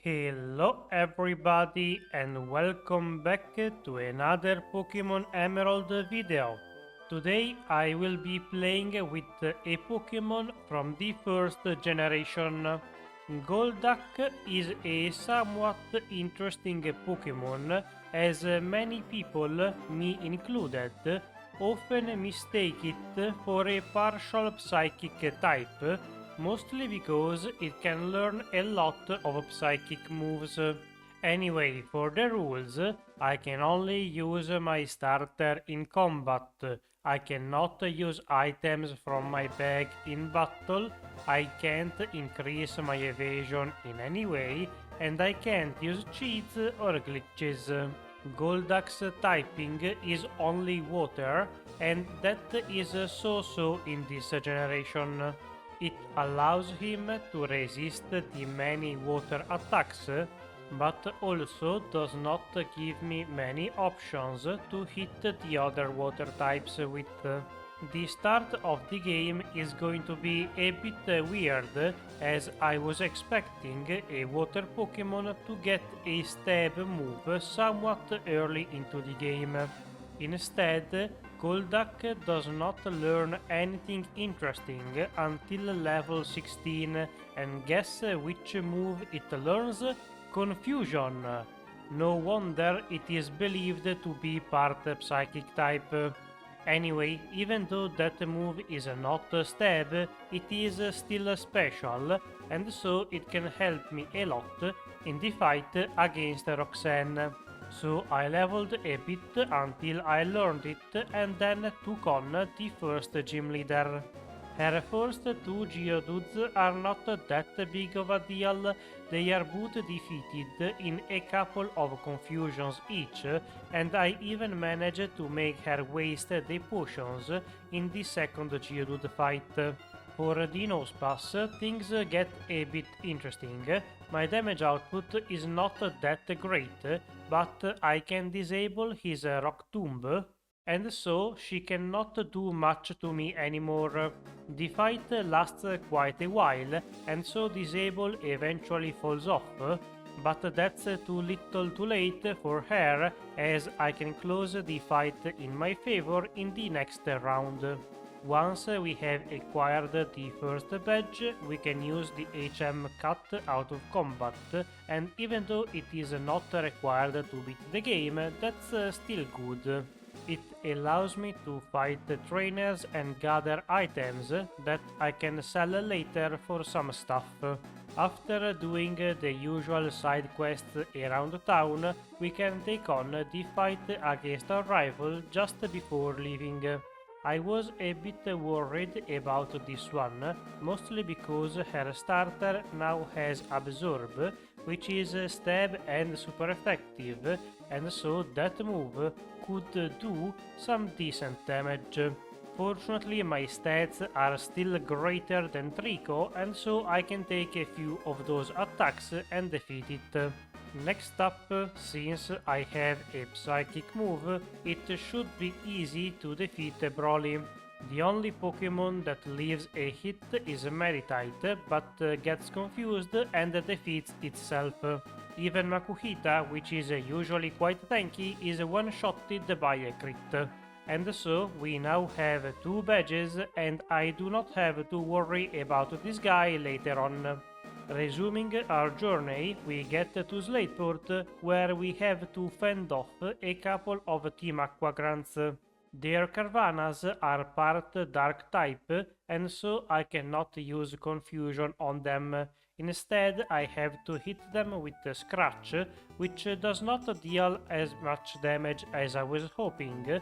Hello everybody and welcome back to another Pokémon Emerald video. Today I will be playing with a Pokémon from the first generation. Golduck is a somewhat interesting Pokémon as many people, me included, often mistake it for a partial psychic type, mostly because it can learn a lot of psychic moves. Anyway, for the rules, I can only use my starter in combat. I cannot use items from my bag in battle, I can't increase my evasion in any way, and I can't use cheats or glitches. Golduck's typing is only water, and that is so-so in this generation. It allows him to resist the many water attacks, but also does not give me many options to hit the other water types with. The start of the game is going to be a bit weird, as I was expecting a water Pokémon to get a stab move somewhat early into the game. Instead, Golduck does not learn anything interesting until level 16, and guess which move it learns? Confusion! No wonder it is believed to be part psychic type. Anyway, even though that move is not stab, it is still special, and so it can help me a lot in the fight against Roxanne. So I leveled a bit until I learned it and then took on the first gym leader. Her first two Geodudes are not that big of a deal, they are both defeated in a couple of confusions each, and I even managed to make her waste the potions in the second Geodude fight. For the Nosepass, things get a bit interesting. My damage output is not that great, but I can disable his Rock Tomb, and so she cannot do much to me anymore. The fight lasts quite a while, and so disable eventually falls off, but that's too little too late for her, as I can close the fight in my favor in the next round. Once we have acquired the first badge, we can use the HM cut out of combat, and even though it is not required to beat the game, that's still good. It allows me to fight the trainers and gather items that I can sell later for some stuff. After doing the usual side quests around town, we can take on the fight against our rival just before leaving. I was a bit worried about this one, mostly because her starter now has Absorb, which is stab and super effective, and so that move could do some decent damage. Fortunately, my stats are still greater than Trico, and so I can take a few of those attacks and defeat it. Next up, since I have a psychic move, it should be easy to defeat Brawly. The only Pokémon that leaves a hit is Meditite, but gets confused and defeats itself. Even Makuhita, which is usually quite tanky, is one-shotted by a crit. And so we now have two badges, and I do not have to worry about this guy later on. Resuming our journey, we get to Slateport, where we have to fend off a couple of Team Aqua grunts. Their Carvanas are part Dark type, and so I cannot use Confusion on them. Instead, I have to hit them with Scratch, which does not deal as much damage as I was hoping,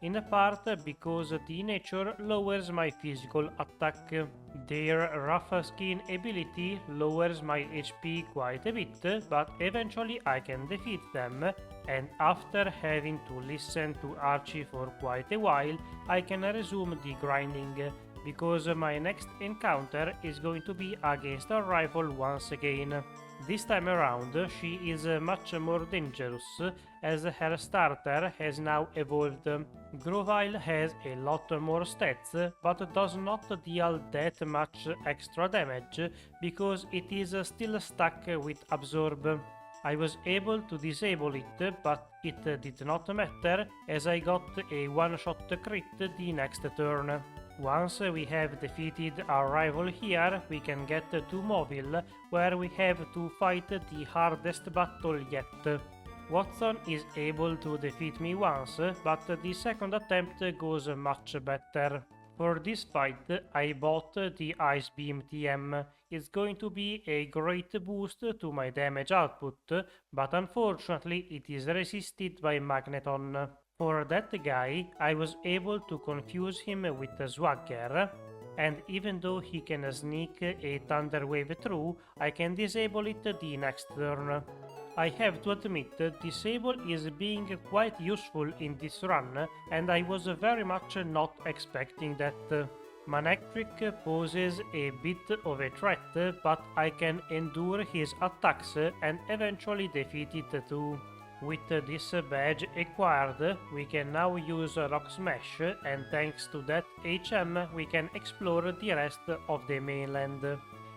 in part because the nature lowers my physical attack. Their rough skin ability lowers my HP quite a bit, but eventually I can defeat them, and after having to listen to Archie for quite a while, I can resume the grinding, because my next encounter is going to be against our rival once again. This time around, she is much more dangerous as her starter has now evolved. Grovyle has a lot more stats, but does not deal that much extra damage because it is still stuck with Absorb. I was able to disable it, but it did not matter as I got a one-shot crit the next turn. Once we have defeated our rival here, we can get to Mobile, where we have to fight the hardest battle yet. Wattson is able to defeat me once, but the second attempt goes much better. For this fight, I bought the Ice Beam TM. It's going to be a great boost to my damage output, but unfortunately it is resisted by Magneton. For that guy, I was able to confuse him with a Swagger, and even though he can sneak a Thunder Wave through, I can disable it the next turn. I have to admit, disable is being quite useful in this run, and I was very much not expecting that. Manectric poses a bit of a threat, but I can endure his attacks and eventually defeat it too. With this badge acquired, we can now use Rock Smash, and thanks to that HM we can explore the rest of the mainland.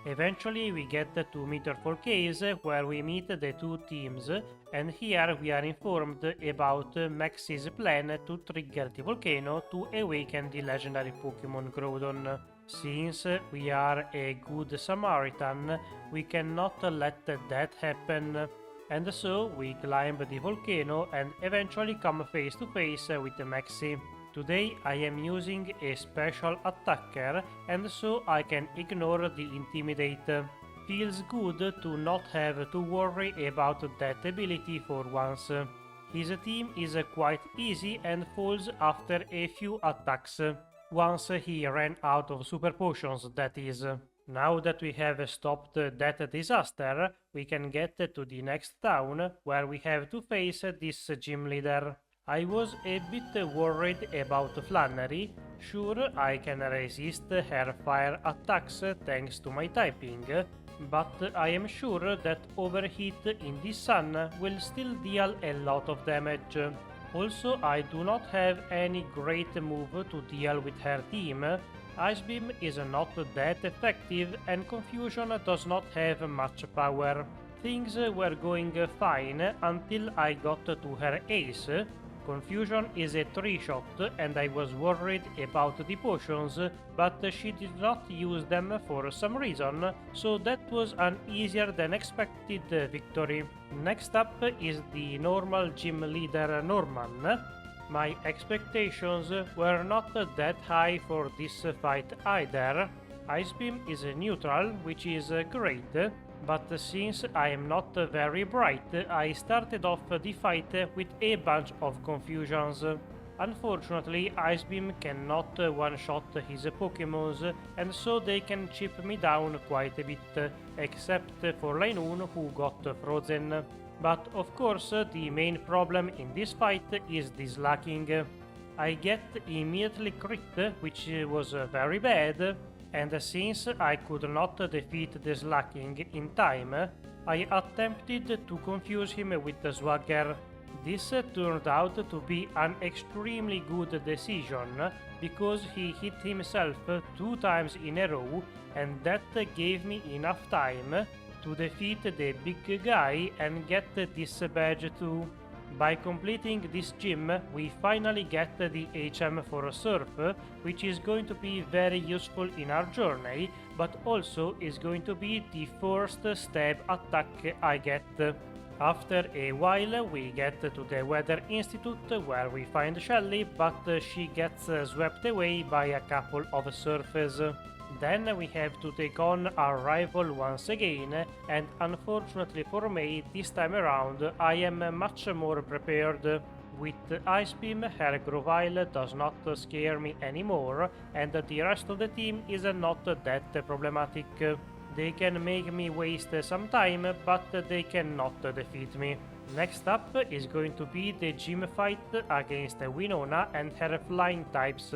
Eventually we get to Meterfall Caves, where we meet the two teams, and here we are informed about Max's plan to trigger the volcano to awaken the legendary Pokemon Groudon. Since we are a good Samaritan, we cannot let that happen. And so we climb the volcano and eventually come face to face with Maxi. Today I am using a special attacker, and so I can ignore the Intimidate. Feels good to not have to worry about that ability for once. His team is quite easy and falls after a few attacks. Once he ran out of super potions, that is. Now that we have stopped that disaster, we can get to the next town, where we have to face this gym leader. I was a bit worried about Flannery. Sure, I can resist her fire attacks thanks to my typing, but I am sure that Overheat in the sun will still deal a lot of damage. Also, I do not have any great move to deal with her team. Ice Beam is not that effective, and Confusion does not have much power. Things were going fine until I got to her ace. Confusion is a 3-shot, and I was worried about the potions, but she did not use them for some reason, so that was an easier than expected victory. Next up is the normal gym leader Norman. My expectations were not that high for this fight either. Ice Beam is neutral, which is great, but since I am not very bright, I started off the fight with a bunch of confusions. Unfortunately, Ice Beam cannot one-shot his Pokémons, and so they can chip me down quite a bit, except for Linoon, who got frozen. But of course, the main problem in this fight is the slacking. I get immediately crit, which was very bad, and since I could not defeat the slacking in time, I attempted to confuse him with the Swagger. This turned out to be an extremely good decision, because he hit himself 2 times in a row, and that gave me enough time to defeat the big guy and get this badge too. By completing this gym, we finally get the HM for Surf, which is going to be very useful in our journey, but also is going to be the first stab attack I get. After a while, we get to the Weather Institute, where we find Shelly, but she gets swept away by a couple of surfers. Then we have to take on our rival once again, and unfortunately for me, this time around I am much more prepared. With Ice Beam, her Grovyle does not scare me anymore, and the rest of the team is not that problematic. They can make me waste some time, but they cannot defeat me. Next up is going to be the gym fight against Winona and her flying types.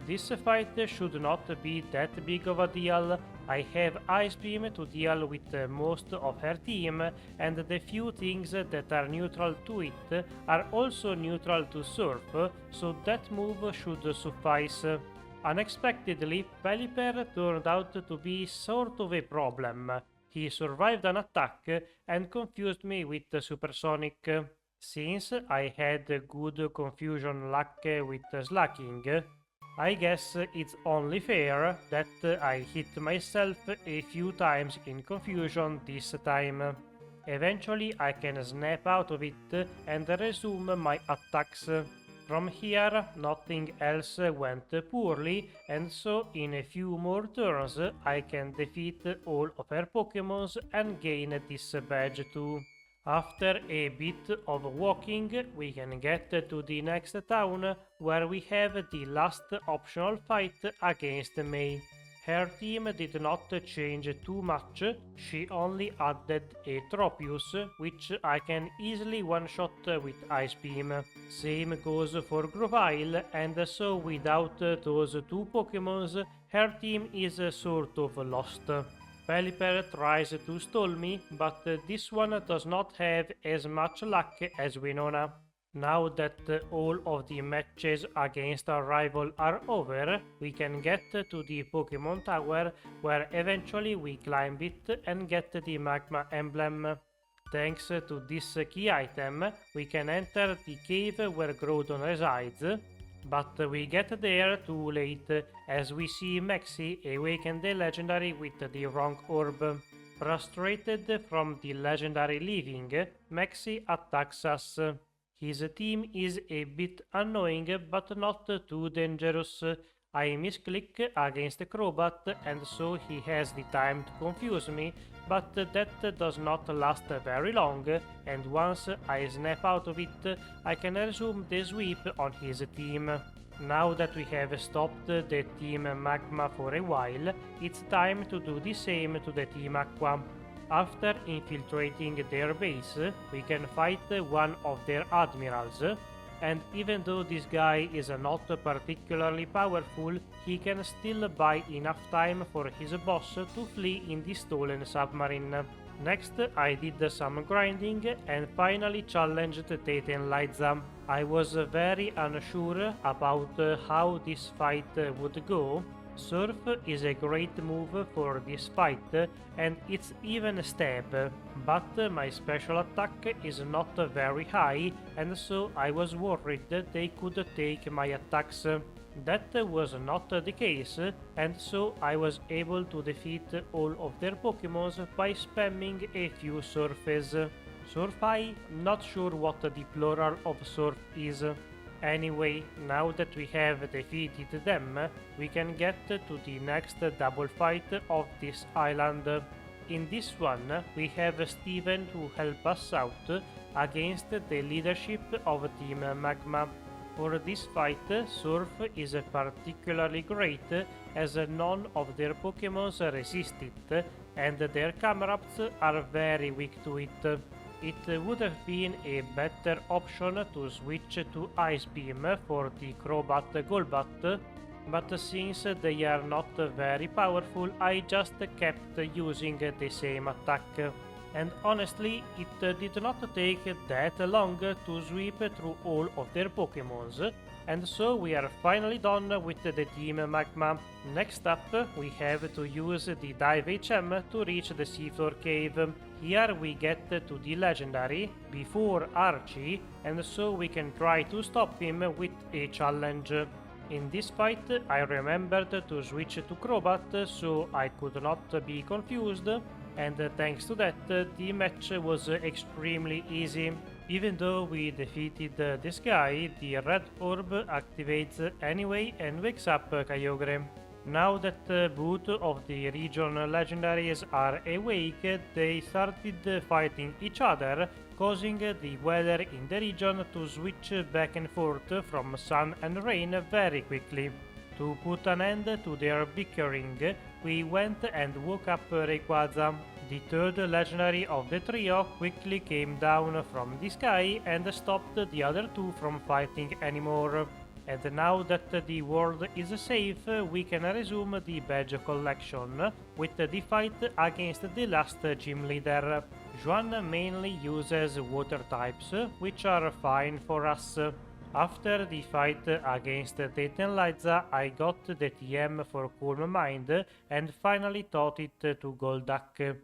This fight should not be that big of a deal, I have Ice Beam to deal with most of her team, and the few things that are neutral to it are also neutral to Surf, so that move should suffice. Unexpectedly, Pelipper turned out to be sort of a problem. He survived an attack and confused me with Supersonic. Since I had good confusion luck with slacking, I guess it's only fair that I hit myself a few times in confusion this time. Eventually I can snap out of it and resume my attacks. From here nothing else went poorly, and so in a few more turns I can defeat all of her Pokémons and gain this badge too. After a bit of walking, we can get to the next town, where we have the last optional fight against May. Her team did not change too much, she only added a Tropius, which I can easily one-shot with Ice Beam. Same goes for Grovyle, and so without those two Pokémons, her team is sort of lost. Pelipper tries to stall me, but this one does not have as much luck as Winona. Now that all of the matches against our rival are over, we can get to the Pokémon Tower, where eventually we climb it and get the Magma emblem. Thanks to this key item, we can enter the cave where Groudon resides, but we get there too late, as we see Maxie awaken the legendary with the wrong orb. Frustrated from the legendary leaving, Maxie attacks us. His team is a bit annoying, but not too dangerous. I misclick against Crobat, and so he has the time to confuse me, but that does not last very long, and once I snap out of it, I can resume the sweep on his team. Now that we have stopped the Team Magma for a while, it's time to do the same to the Team Aqua. After infiltrating their base, we can fight one of their admirals, and even though this guy is not particularly powerful, he can still buy enough time for his boss to flee in the stolen submarine. Next, I did some grinding and finally challenged Tate and Liza. I was very unsure about how this fight would go. Surf is a great move for this fight, and it's even stab, but my special attack is not very high, and so I was worried they could take my attacks. That was not the case, and so I was able to defeat all of their Pokémons by spamming a few Surfes. Surfai? Not sure what the plural of Surf is. Anyway, now that we have defeated them, we can get to the next double fight of this island. In this one, we have Steven to help us out against the leadership of Team Magma. For this fight, Surf is particularly great, as none of their Pokémons resist it, and their Camerups are very weak to it. It would have been a better option to switch to Ice Beam for the Crobat Golbat, but since they are not very powerful, I just kept using the same attack. And honestly, it did not take that long to sweep through all of their Pokémons, and so we are finally done with the Team Magma. Next up, we have to use the Dive HM to reach the Seafloor Cave. Here we get to the legendary before Archie, and so we can try to stop him with a challenge. In this fight, I remembered to switch to Crobat so I could not be confused, and thanks to that, the match was extremely easy. Even though we defeated this guy, the red orb activates anyway and wakes up Kyogre. Now that both of the region legendaries are awake, they started fighting each other, causing the weather in the region to switch back and forth from sun and rain very quickly. To put an end to their bickering, we went and woke up Rayquaza. The third legendary of the trio quickly came down from the sky and stopped the other two from fighting anymore. And now that the world is safe, we can resume the badge collection with the fight against the last gym leader. Juan mainly uses water types, which are fine for us. After the fight against Tate and Liza, I got the TM for Calm Mind and finally taught it to Golduck.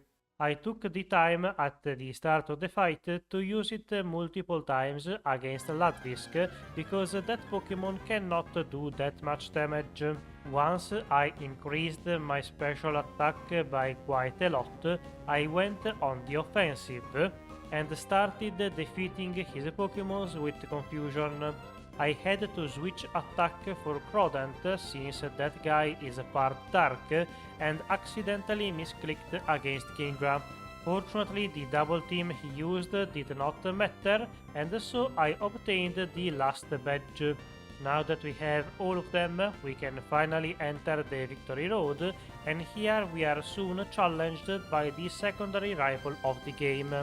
I took the time at the start of the fight to use it multiple times against Ladvisk because that Pokémon cannot do that much damage. Once I increased my special attack by quite a lot, I went on the offensive and started defeating his Pokémons with confusion. I had to switch attack for Crodent since that guy is part dark and accidentally misclicked against Kingdra. Fortunately, the double team he used did not matter, and so I obtained the last badge. Now that we have all of them, we can finally enter the victory road, and here we are soon challenged by the secondary rival of the game.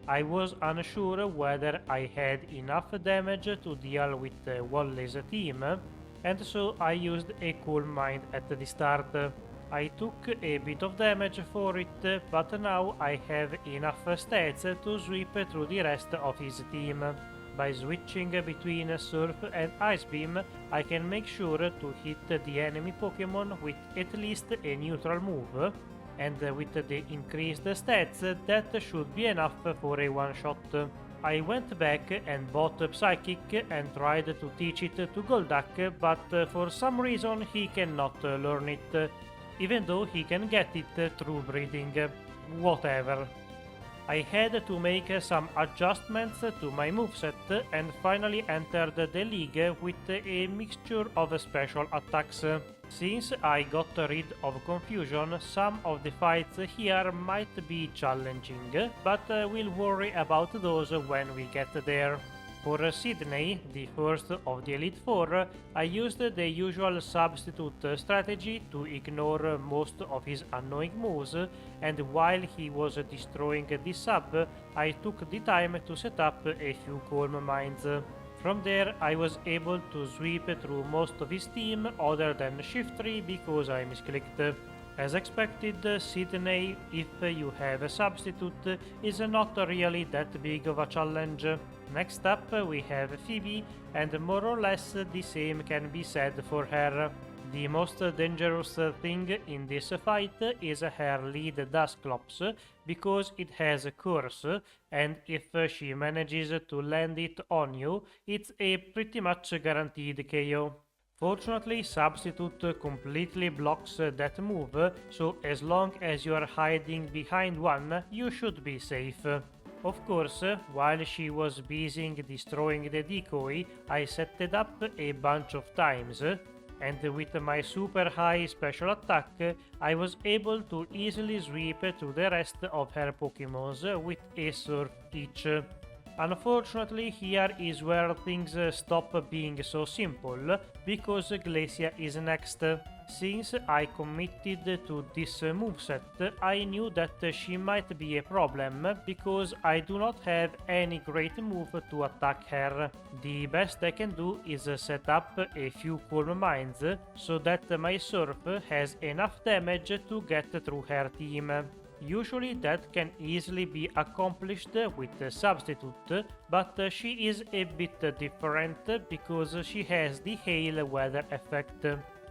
I was unsure whether I had enough damage to deal with Wally's team, and so I used a Calm Mind at the start. I took a bit of damage for it, but now I have enough stats to sweep through the rest of his team. By switching between Surf and Ice Beam, I can make sure to hit the enemy Pokémon with at least a neutral move, and with the increased stats, that should be enough for a one-shot. I went back and bought Psychic and tried to teach it to Golduck, but for some reason he cannot learn it, even though he can get it through breeding. Whatever. I had to make some adjustments to my moveset and finally entered the league with a mixture of special attacks. Since I got rid of confusion, some of the fights here might be challenging, but we'll worry about those when we get there. For Sidney, the first of the Elite Four, I used the usual substitute strategy to ignore most of his annoying moves, and while he was destroying the sub, I took the time to set up a few Calm Minds. From there, I was able to sweep through most of his team other than Shiftry because I misclicked. As expected, Sidney, if you have a substitute, is not really that big of a challenge. Next up we have Phoebe, and more or less the same can be said for her. The most dangerous thing in this fight is her lead Dusclops, because it has a curse, and if she manages to land it on you, it's a pretty much guaranteed KO. Fortunately, Substitute completely blocks that move, so as long as you are hiding behind one, you should be safe. Of course, while she was busy destroying the decoy, I set it up a bunch of times, and with my super high special attack, I was able to easily sweep to the rest of her Pokémons with a Surf each. Unfortunately, here is where things stop being so simple, because Glacia is next. Since I committed to this moveset, I knew that she might be a problem, because I do not have any great move to attack her. The best I can do is set up a few Calm Minds, so that my Surf has enough damage to get through her team. Usually that can easily be accomplished with Substitute, but she is a bit different because she has the Hail Weather effect.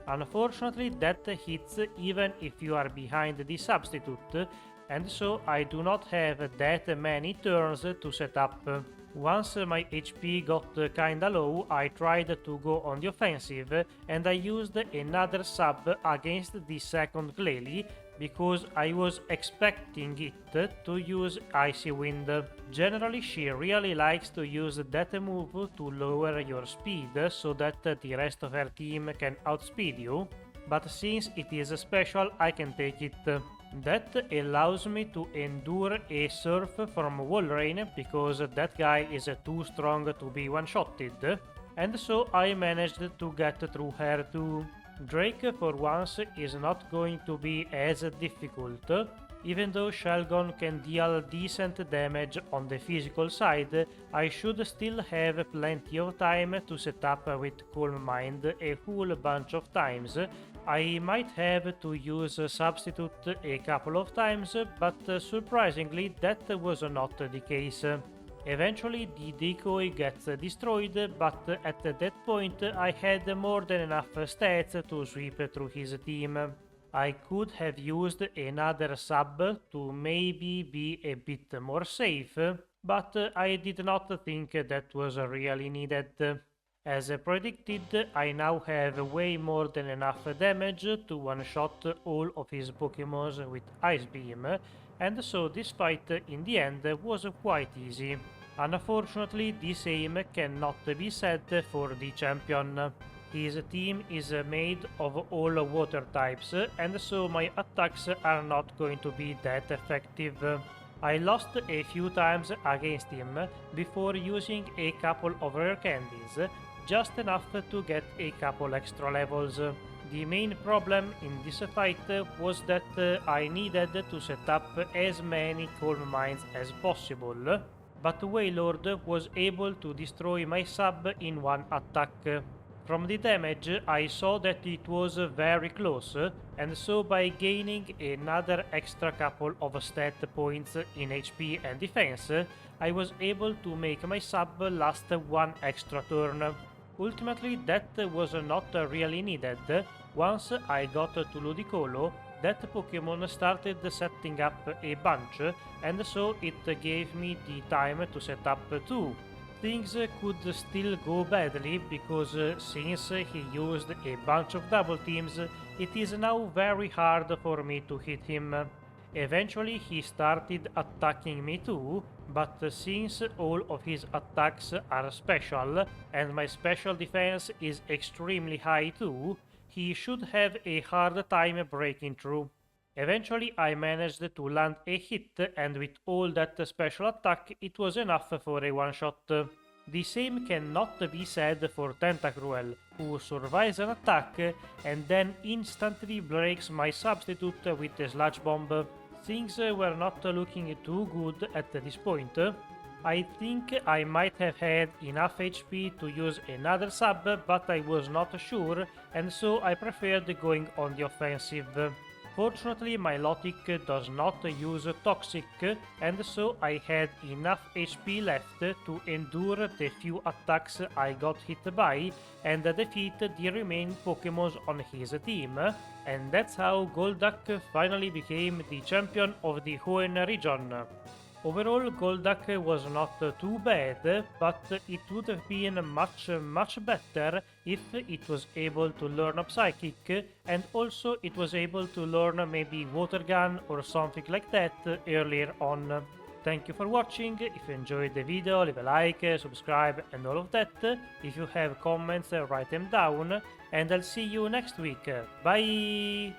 Unfortunately that hits even if you are behind the Substitute, and so I do not have that many turns to set up. Once my HP got kinda low, I tried to go on the offensive, and I used another sub against the second Glalie, because I was expecting it to use Icy Wind. Generally she really likes to use that move to lower your speed so that the rest of her team can outspeed you, but since it is special I can take it. That allows me to endure a Surf from Walrein because that guy is too strong to be one-shotted, and so I managed to get through her too. Drake for once is not going to be as difficult, Even though Shelgon can deal decent damage on the physical side, I should still have plenty of time to set up with Calm Mind a whole bunch of times. I might have to use Substitute a couple of times, but surprisingly that was not the case. Eventually the decoy gets destroyed, but at that point I had more than enough stats to sweep through his team. I could have used another sub to maybe be a bit more safe, but I did not think that was really needed. As predicted, I now have way more than enough damage to one-shot all of his Pokémon with Ice Beam, and so this fight in the end was quite easy. Unfortunately, the same cannot be said for the champion. His team is made of all water types, and so my attacks are not going to be that effective. I lost a few times against him before using a couple of rare candies, just enough to get a couple extra levels. The main problem in this fight was that I needed to set up as many Calm Minds as possible, but Wailord was able to destroy my sub in one attack. From the damage I saw that it was very close, and so by gaining another extra couple of stat points in HP and defense, I was able to make my sub last one extra turn. Ultimately that was not really needed. Once I got to Ludicolo, that Pokémon started setting up a bunch, and so it gave me the time to set up too. Things could still go badly because since he used a bunch of double teams, it is now very hard for me to hit him. Eventually he started attacking me too, but since all of his attacks are special and my special defense is extremely high too, he should have a hard time breaking through. Eventually I managed to land a hit, and with all that special attack it was enough for a one-shot. The same cannot be said for Tentacruel, who survives an attack and then instantly breaks my substitute with a Sludge Bomb. Things were not looking too good at this point. I think I might have had enough HP to use another sub, but I was not sure, and so I preferred going on the offensive. Fortunately, my Lotic does not use Toxic, and so I had enough HP left to endure the few attacks I got hit by and defeat the remaining Pokémon on his team, and that's how Golduck finally became the champion of the Hoenn region. Overall, Golduck was not too bad, but it would have been much better if it was able to learn Psychic, and also it was able to learn maybe Water Gun or something like that earlier on. Thank you for watching. If you enjoyed the video, leave a like, subscribe and all of that. If you have comments, write them down, and I'll see you next week. Bye!